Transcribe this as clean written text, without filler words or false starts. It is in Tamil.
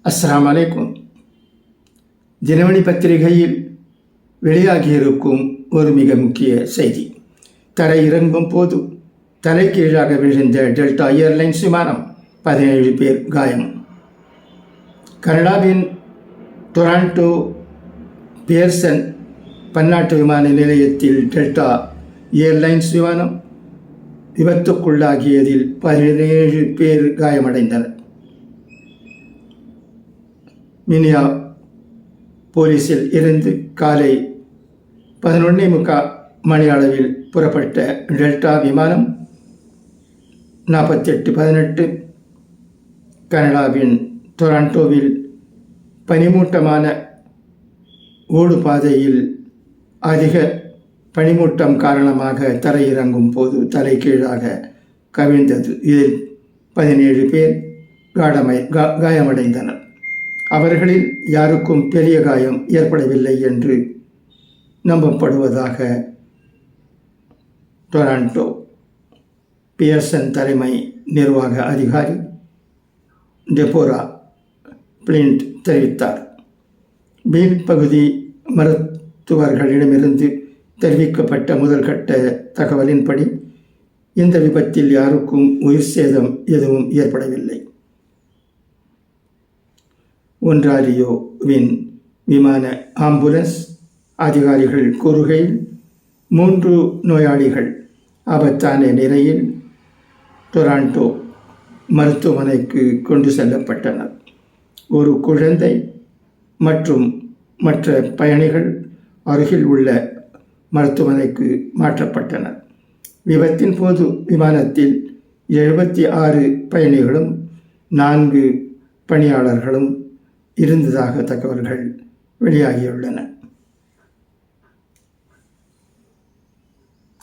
அஸ்ஸலாமு அலைக்கும். தினமணி பத்திரிகையில் வெளியாகியிருக்கும் ஒரு மிக முக்கிய செய்தி. தரை இறங்கும் போது தலைகீழாக விழுந்த டெல்டா ஏர்லைன்ஸ் விமானம், 17 பேர் காயம். கனடாவின் டொராண்டோ பியர்சன் பன்னாட்டு விமான நிலையத்தில் டெல்டா ஏர்லைன்ஸ் விமானம் விபத்துக்குள்ளாகியதில் 17 பேர் காயமடைந்தனர். மினியா போலீஸில் இருந்து காலை 11:45 மணி அளவில் புறப்பட்ட டெல்டா விமானம் 4818 கனடாவின் டொராண்டோவில் பனிமூட்டமான ஓடுபாதையில் அதிக பனிமூட்டம் காரணமாக தரையிறங்கும் போது தலைகீழாக கவிழ்ந்தது. இதில் 17 பேர் காயமடைந்தனர். அவர்களில் யாருக்கும் பெரிய காயம் ஏற்படவில்லை என்று நம்பப்படுவதாக டொராண்டோ பியர்சன் தலைமை நிர்வாக அதிகாரி டெபோரா பிளிண்ட் தெரிவித்தார். பீல் பகுதி மருத்துவர்களிடமிருந்து தெரிவிக்கப்பட்ட முதல்கட்ட தகவலின்படி இந்த விபத்தில் யாருக்கும் உயிர் சேதம் எதுவும் ஏற்படவில்லை. ஒன்ராரியோவின் விமான ஆம்புலன்ஸ் அதிகாரிகள் கூறுகையில் 3 நோயாளிகள் ஆபத்தான நிலையில் டொராண்டோ மருத்துவமனைக்கு கொண்டு செல்லப்பட்டனர். ஒரு குழந்தை மற்றும் மற்ற பயணிகள் அருகில் உள்ள மருத்துவமனைக்கு மாற்றப்பட்டனர். விபத்தின் போது விமானத்தில் 76 பயணிகளும் 4 பணியாளர்களும் இருந்ததாக தகவல்கள் வெளியாகியுள்ளன.